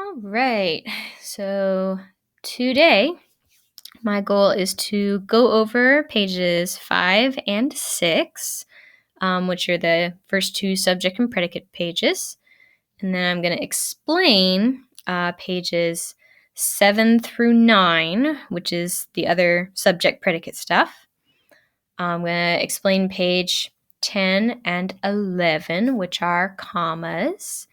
All right, so today my goal is to go over pages 5 and 6, which are the first two subject and predicate pages. And then I'm going to explain pages 7 through 9, which is the other subject predicate stuff. I'm going to explain page 10 and 11, which are commas.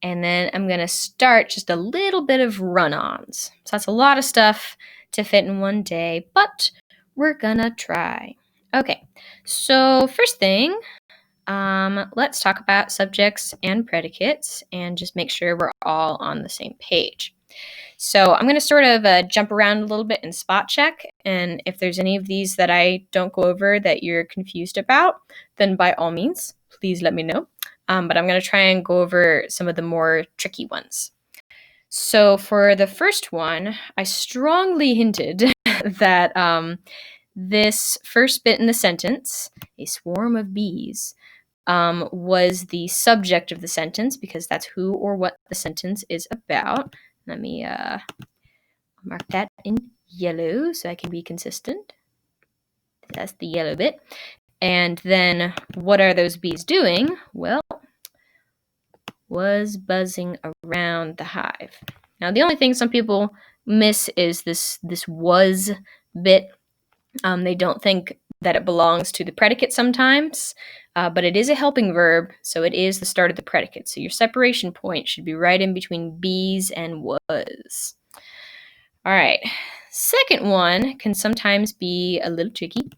And then I'm going to start just a little bit of run-ons. So that's a lot of stuff to fit in one day, but we're going to try. Okay, so first thing, let's talk about subjects and predicates and just make sure we're all on the same page. So I'm going to sort of jump around a little bit and spot check. And if there's any of these that I don't go over that you're confused about, then by all means, please let me know. But I'm going to try and go over some of the more tricky ones. So for the first one, I strongly hinted that this first bit in the sentence, a swarm of bees, was the subject of the sentence because that's who or what the sentence is about. Let me mark that in yellow so I can be consistent. That's the yellow bit. And then what are those bees doing? Well, was buzzing around the hive. Now, the only thing some people miss is this was bit. They don't think that it belongs to the predicate sometimes, but it is a helping verb, so it is the start of the predicate. So your separation point should be right in between bees and was. All right. Second one can sometimes be a little tricky,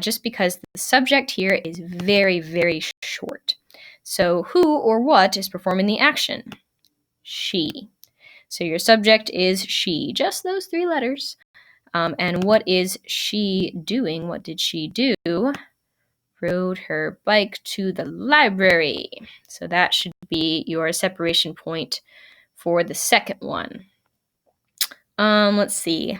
just because the subject here is very, very short. So who or what is performing the action? She. So your subject is she, just those 3 letters. And what is she doing? What did she do? Rode her bike to the library. So that should be your separation point for the second one. Let's see.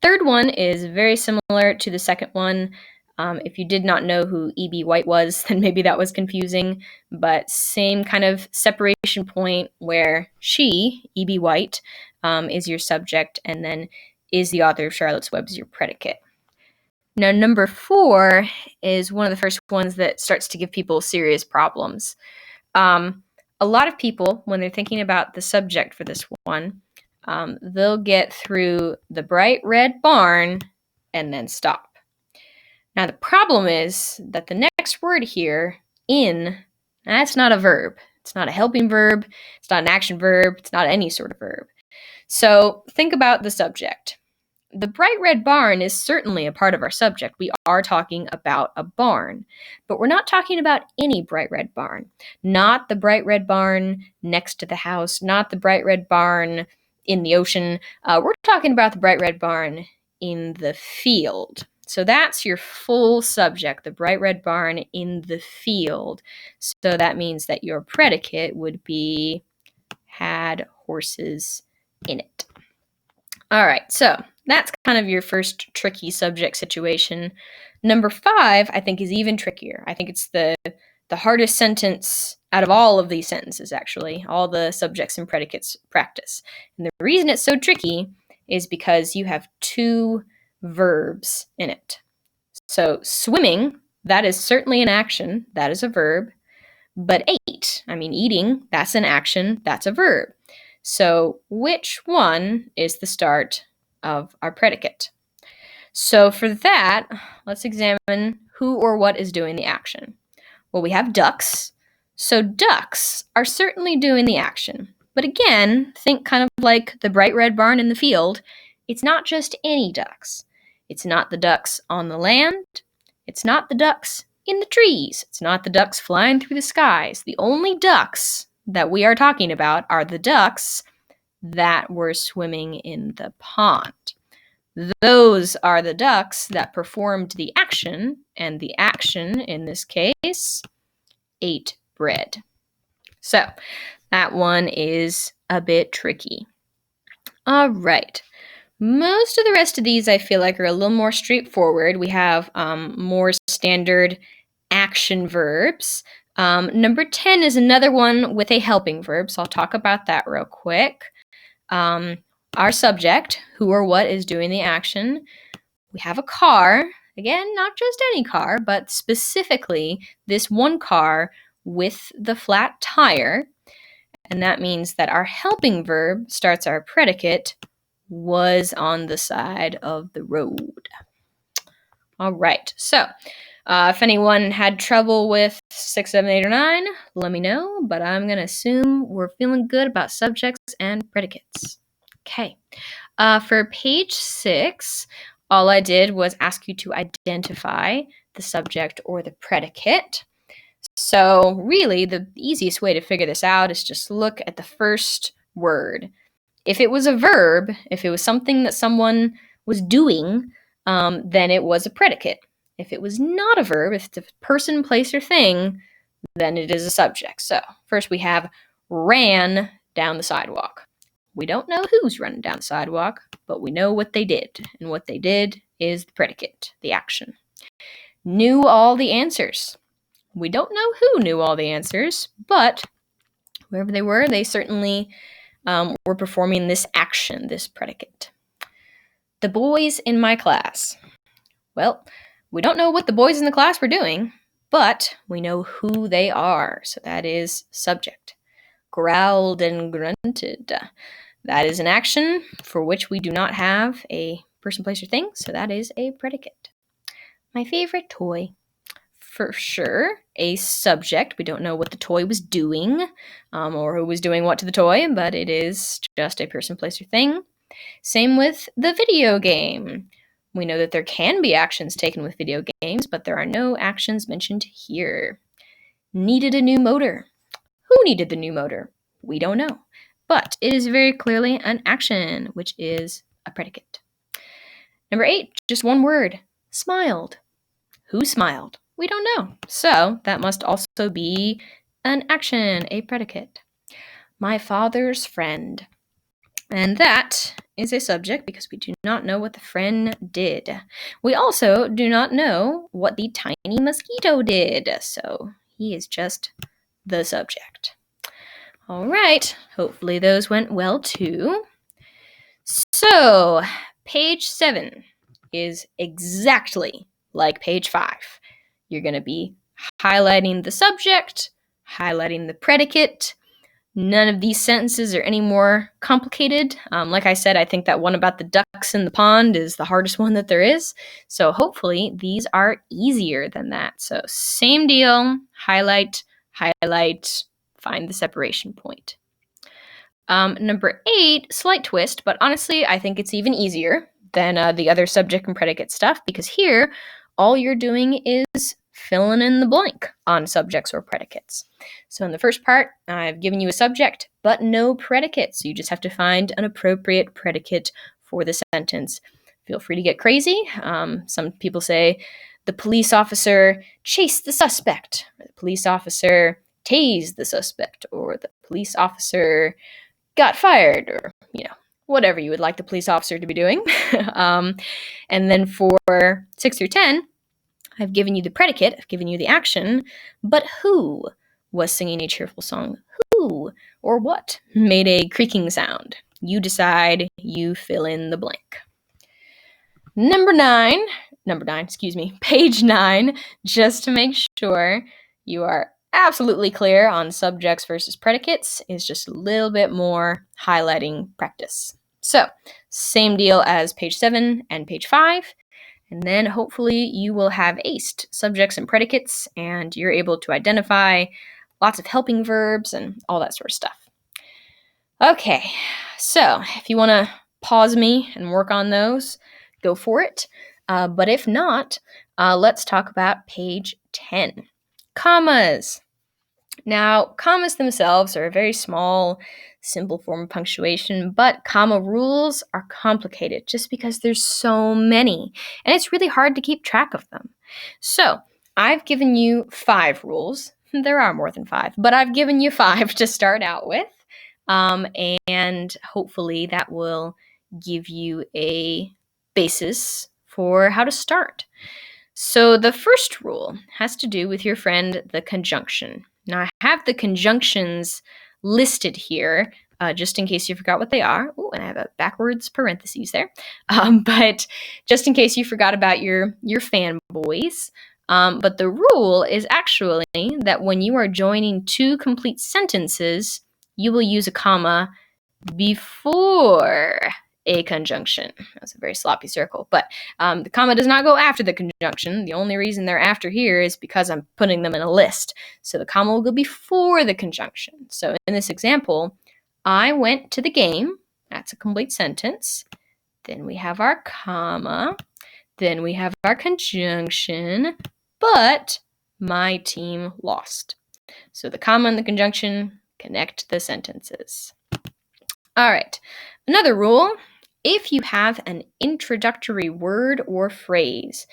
Third one is very similar to the second one. If you did not know who E.B. White was, then maybe that was confusing, but same kind of separation point where she, E.B. White, is your subject, and then is the author of Charlotte's Web is your predicate. Now, number 4 is one of the first ones that starts to give people serious problems. A lot of people, when they're thinking about the subject for this one, they'll get through the bright red barn and then stop. Now, the problem is that the next word here, in, that's not a verb. It's not a helping verb. It's not an action verb. It's not any sort of verb. So think about the subject. The bright red barn is certainly a part of our subject. We are talking about a barn, but we're not talking about any bright red barn. Not the bright red barn next to the house, not the bright red barn in the ocean. We're talking about the bright red barn in the field. So that's your full subject, the bright red barn in the field. So that means that your predicate would be had horses in it. All right, so that's kind of your first tricky subject situation. Number 5, I think, is even trickier. I think it's the hardest sentence out of all of these sentences, actually, all the subjects and predicates practice. And the reason it's so tricky is because you have 2 verbs in it. So swimming, that is certainly an action, that is a verb. But eating, that's an action, that's a verb. So which one is the start of our predicate? So for that, let's examine who or what is doing the action. Well, we have ducks. So ducks are certainly doing the action. But again, think kind of like the bright red barn in the field. It's not just any ducks. It's not the ducks on the land. It's not the ducks in the trees. It's not the ducks flying through the skies. The only ducks that we are talking about are the ducks that were swimming in the pond. Those are the ducks that performed the action, and the action in this case, ate bread. So that one is a bit tricky. All right. Most of the rest of these I feel like are a little more straightforward. We have more standard action verbs. Number 10 is another one with a helping verb, so I'll talk about that real quick. Our subject, who or what is doing the action. We have a car. Again, not just any car, but specifically this one car with the flat tire. And that means that our helping verb starts our predicate, was on the side of the road. All right, so if anyone had trouble with 6, 7, 8, or 9, let me know, but I'm going to assume we're feeling good about subjects and predicates. Okay, for page 6, all I did was ask you to identify the subject or the predicate. So really, the easiest way to figure this out is just look at the first word. If it was a verb, if it was something that someone was doing, then it was a predicate. If it was not a verb, if it's a person, place, or thing, then it is a subject. So first we have ran down the sidewalk. We don't know who's running down the sidewalk, but we know what they did. And what they did is the predicate, the action. Knew all the answers. We don't know who knew all the answers, but whoever they were, they certainly were performing this action, this predicate. The boys in my class. Well, we don't know what the boys in the class were doing, but we know who they are, so that is subject. Growled and grunted. That is an action for which we do not have a person, place, or thing, so that is a predicate. My favorite toy. For sure, a subject. We don't know what the toy was doing or who was doing what to the toy, but it is just a person, place, or thing. Same with the video game. We know that there can be actions taken with video games, but there are no actions mentioned here. Needed a new motor. Who needed the new motor? We don't know. But it is very clearly an action, which is a predicate. Number 8, just one word. Smiled. Who smiled? We don't know. So that must also be an action, a predicate. My father's friend. And that is a subject because we do not know what the friend did. We also do not know what the tiny mosquito did. So he is just the subject. All right. Hopefully those went well too. So page 7 is exactly like page 5. You're going to be highlighting the subject, highlighting the predicate. None of these sentences are any more complicated. Like I said, I think that one about the ducks in the pond is the hardest one that there is. So hopefully these are easier than that. So same deal, highlight, find the separation point. Number 8, slight twist, but honestly, I think it's even easier than the other subject and predicate stuff because here, all you're doing is filling in the blank on subjects or predicates. So in the first part, I've given you a subject, but no predicate. So you just have to find an appropriate predicate for the sentence. Feel free to get crazy. Some people say, the police officer chased the suspect, or the police officer tased the suspect, or the police officer got fired, or, whatever you would like the police officer to be doing. And then for 6 through 10, I've given you the predicate, I've given you the action, but who was singing a cheerful song? Who or what made a creaking sound? You decide, you fill in the blank. Page 9, just to make sure you are absolutely clear on subjects versus predicates, is just a little bit more highlighting practice. So, same deal as page 7 and page 5. And then hopefully you will have aced subjects and predicates and you're able to identify lots of helping verbs and all that sort of stuff. Okay, so if you want to pause me and work on those, go for it. But if not, let's talk about page 10. Commas. Now, commas themselves are a very small, simple form of punctuation, but comma rules are complicated just because there's so many, and it's really hard to keep track of them. So, I've given you 5 rules. There are more than 5, but I've given you 5 to start out with, and hopefully that will give you a basis for how to start. So the first rule has to do with your friend, the conjunction. Now I have the conjunctions listed here, just in case you forgot what they are. Oh, and I have a backwards parentheses there. But just in case you forgot about your fanboys. But the rule is actually that when you are joining two complete sentences, you will use a comma before a conjunction. That's a very sloppy circle, but the comma does not go after the conjunction. The only reason they're after here is because I'm putting them in a list. So the comma will go before the conjunction. So in this example, I went to the game. That's a complete sentence. Then we have our comma. Then we have our conjunction, but my team lost. So the comma and the conjunction connect the sentences. All right, another rule, if you have an introductory word or phrase,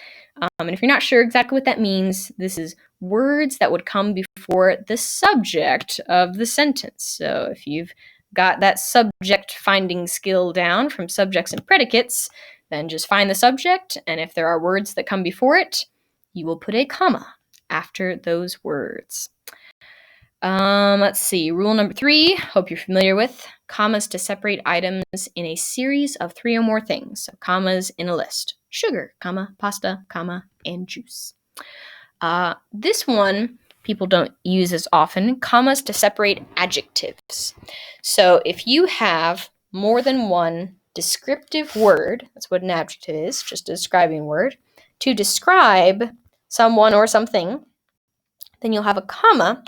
and if you're not sure exactly what that means, this is words that would come before the subject of the sentence. So if you've got that subject finding skill down from subjects and predicates, then just find the subject, and if there are words that come before it, you will put a comma after those words. Let's see. Rule number 3, hope you're familiar with, commas to separate items in a series of 3 or more things. So commas in a list. Sugar, comma, pasta, comma, and juice. This one people don't use as often, commas to separate adjectives. So if you have more than one descriptive word, that's what an adjective is, just a describing word, to describe someone or something, then you'll have a comma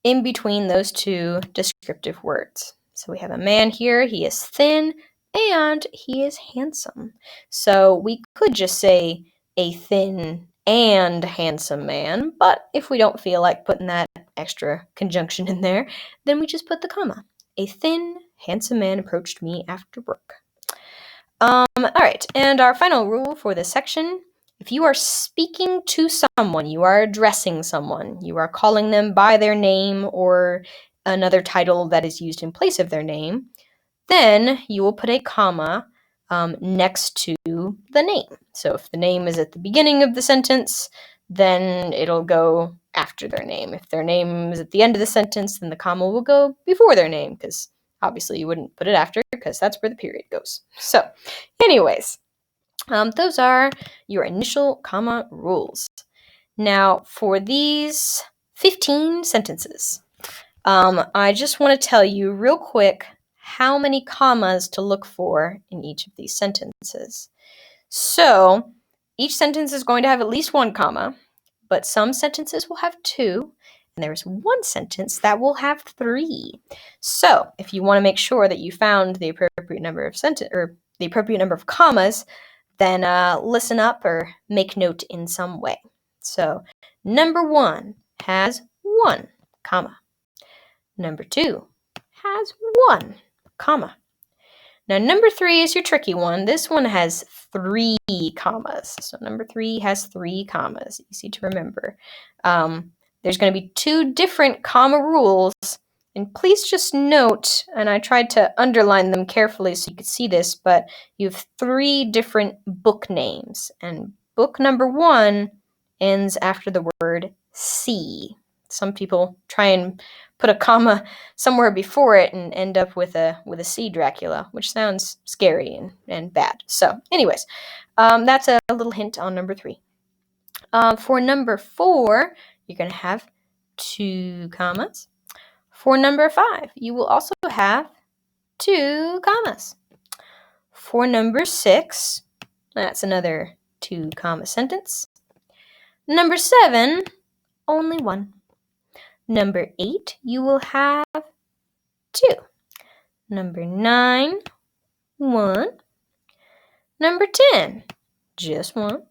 in between those two descriptive words. So we have a man here, he is thin, and he is handsome. So we could just say a thin and handsome man, but if we don't feel like putting that extra conjunction in there, then we just put the comma. A thin, handsome man approached me after work. All right, and our final rule for this section, if you are speaking to someone, you are addressing someone, you are calling them by their name or another title that is used in place of their name, then you will put a comma next to the name. So if the name is at the beginning of the sentence, then it'll go after their name. If their name is at the end of the sentence, then the comma will go before their name, because obviously you wouldn't put it after, because that's where the period goes. So anyways, those are your initial comma rules. Now, for these 15 sentences, I just want to tell you real quick how many commas to look for in each of these sentences. So, each sentence is going to have at least one comma, but some sentences will have 2, and there's one sentence that will have 3. So, if you want to make sure that you found the appropriate number of the appropriate number of commas, then listen up or make note in some way. So, number 1 has 1 comma. Number 2 has 1 comma. Now, number 3 is your tricky one. This one has 3 commas. So number 3 has 3 commas. Easy to remember. There's going to be 2 different comma rules. And please just note, and I tried to underline them carefully so you could see this, but you have 3 different book names. And book number 1 ends after the word C. Some people try and put a comma somewhere before it and end up with a C Dracula, which sounds scary and bad. So anyways, that's a little hint on number 3. For number 4, you're going to have 2 commas. For number 5, you will also have 2 commas. For number 6, that's another 2 comma sentence. Number 7, only 1. Number 8, you will have 2. Number 9, 1. Number 10, just 1.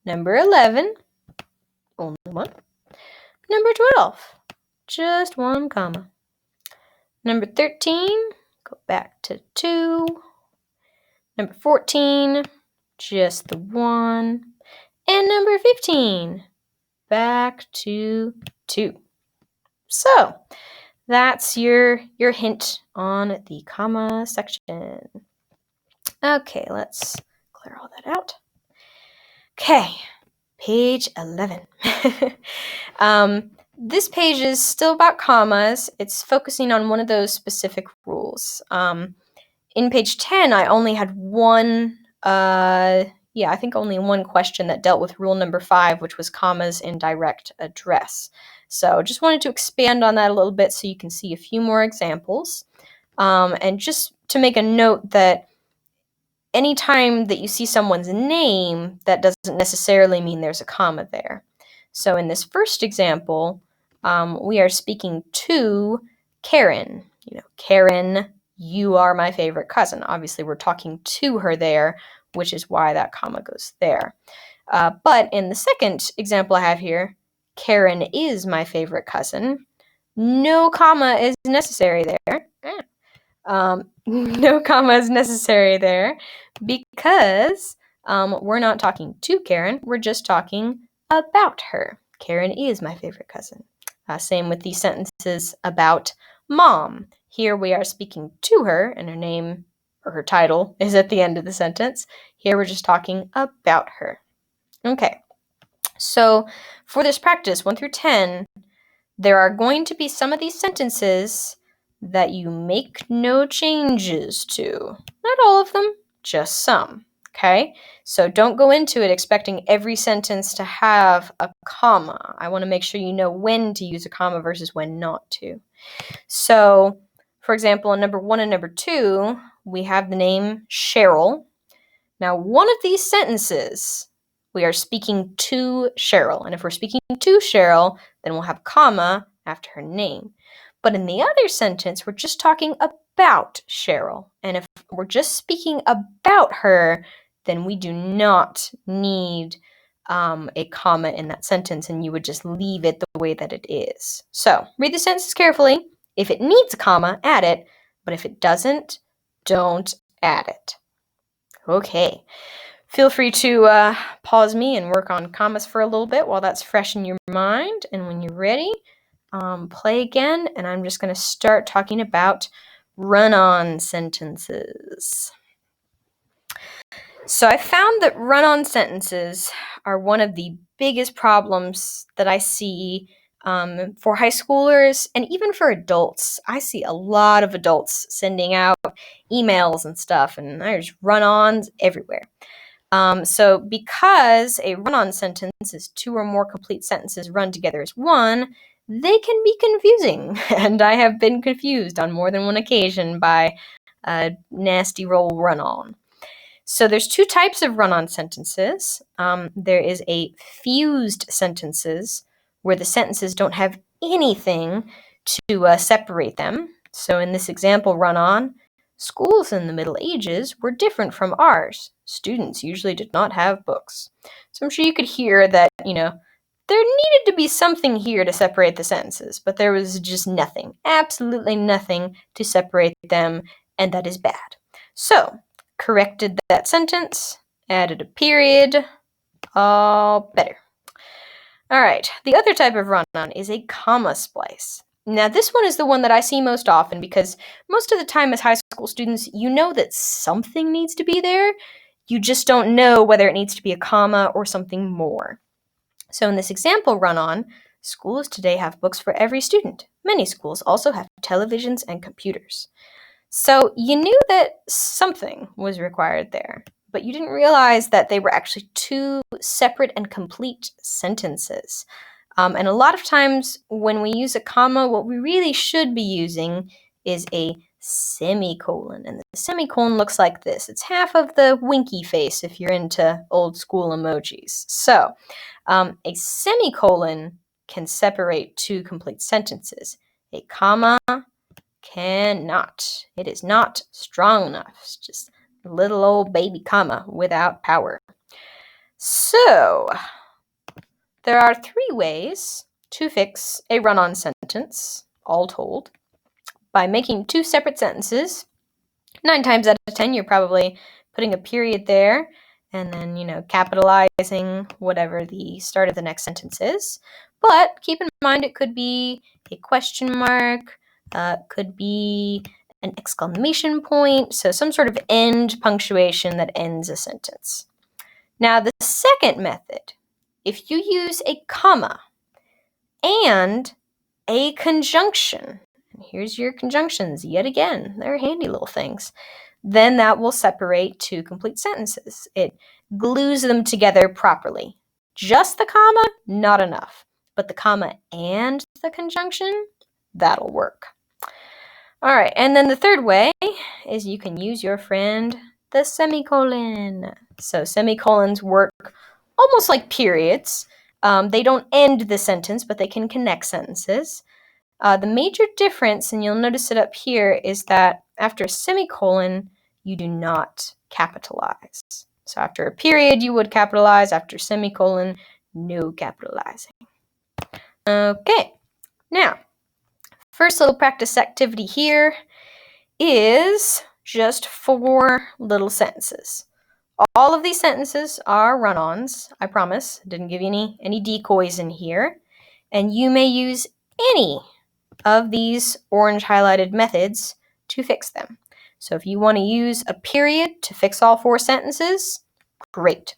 Number 11, only 1. Number 12, just 1 comma. Number 13, go back to 2. Number 14, just the 1. And number 15, back to 2. So, that's your hint on the comma section. Okay, let's clear all that out. Okay, Page 11. This page is still about commas. It's focusing on one of those specific rules. In page 10, I only had I think only one question that dealt with rule number 5, which was commas in direct address. So just wanted to expand on that a little bit so you can see a few more examples. And just to make a note that anytime that you see someone's name, that doesn't necessarily mean there's a comma there. So in this first example, we are speaking to Karen. Karen, you are my favorite cousin. Obviously, we're talking to her there, which is why that comma goes there. But in the second example I have here, Karen is my favorite cousin. No comma is necessary there. No comma is necessary there because we're not talking to Karen. We're just talking about her. Karen is my favorite cousin. Same with these sentences about Mom. Here we are speaking to her, and her name or her title is at the end of the sentence. Here we're just talking about her. Okay, so for this practice, 1 through 10, there are going to be some of these sentences that you make no changes to. Not all of them, just some. Okay? So don't go into it expecting every sentence to have a comma. I want to make sure you know when to use a comma versus when not to. So, for example, in number 1 and number 2, we have the name Cheryl. Now, one of these sentences, we are speaking to Cheryl. And if we're speaking to Cheryl, then we'll have a comma after her name. But in the other sentence, we're just talking about Cheryl. And if we're just speaking about her, then we do not need a comma in that sentence, and you would just leave it the way that it is. So read the sentences carefully. If it needs a comma, add it. But if it doesn't, don't add it. Okay. Feel free to pause me and work on commas for a little bit while that's fresh in your mind. And when you're ready, play again. And I'm just going to start talking about run-on sentences. So I found that run-on sentences are one of the biggest problems that I see for high schoolers and even for adults. I see a lot of adults sending out emails and stuff, and there's run-ons everywhere. So because a run-on sentence is 2 or more complete sentences run together as one, they can be confusing. And I have been confused on more than one occasion by a nasty roll run-on. So there's 2 types of run-on sentences. There is a fused sentences, where the sentences don't have anything to separate them. So in this example run-on, schools in the Middle Ages were different from ours. Students usually did not have books. So I'm sure you could hear that, there needed to be something here to separate the sentences, but there was just nothing, absolutely nothing to separate them, and that is bad. So, corrected that sentence, added a period, all better. All right, the other type of run-on is a comma splice. Now, this one is the one that I see most often because most of the time as high school students, you know that something needs to be there. You just don't know whether it needs to be a comma or something more. So in this example run-on, schools today have books for every student. Many schools also have televisions and computers. So you knew that something was required there, but you didn't realize that they were actually 2 separate and complete sentences. And a lot of times when we use a comma, what we really should be using is a semicolon. And the semicolon looks like this. It's half of the winky face if you're into old school emojis. So a semicolon can separate 2 complete sentences. A comma cannot. It is not strong enough. It's just a little old baby comma without power. So, there are 3 ways to fix a run-on sentence, all told, by making 2 separate sentences. 9 times out of 10, you're probably putting a period there and then, capitalizing whatever the start of the next sentence is. But keep in mind it could be a question mark, could be an exclamation point, so some sort of end punctuation that ends a sentence. Now, the second method if you use a comma and a conjunction, and here's your conjunctions yet again, they're handy little things, then that will separate two complete sentences. It glues them together properly. Just the comma, not enough. But the comma and the conjunction, that'll work. All right, and then the third way is you can use your friend, the semicolon. So semicolons work almost like periods. They don't end the sentence, but they can connect sentences. The major difference, and you'll notice it up here, is that after a semicolon, you do not capitalize. So after a period, you would capitalize. After semicolon, no capitalizing. Okay, now, first little practice activity here is just 4 little sentences. All of these sentences are run-ons, I promise. Didn't give you any decoys in here. And you may use any of these orange highlighted methods to fix them. So if you want to use a period to fix all 4 sentences, great.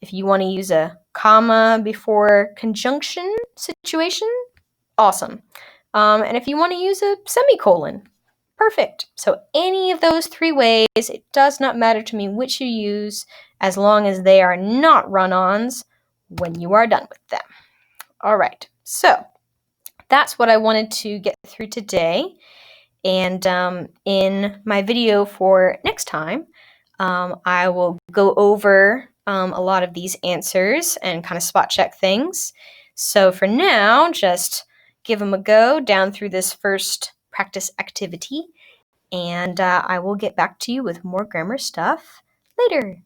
If you want to use a comma before conjunction situation, awesome. And if you want to use a semicolon, perfect. So any of those 3 ways, it does not matter to me which you use, as long as they are not run-ons when you are done with them. All right, so that's what I wanted to get through today. And in my video for next time, I will go over a lot of these answers and kind of spot check things. So for now, just give them a go down through this first practice activity, and I will get back to you with more grammar stuff later.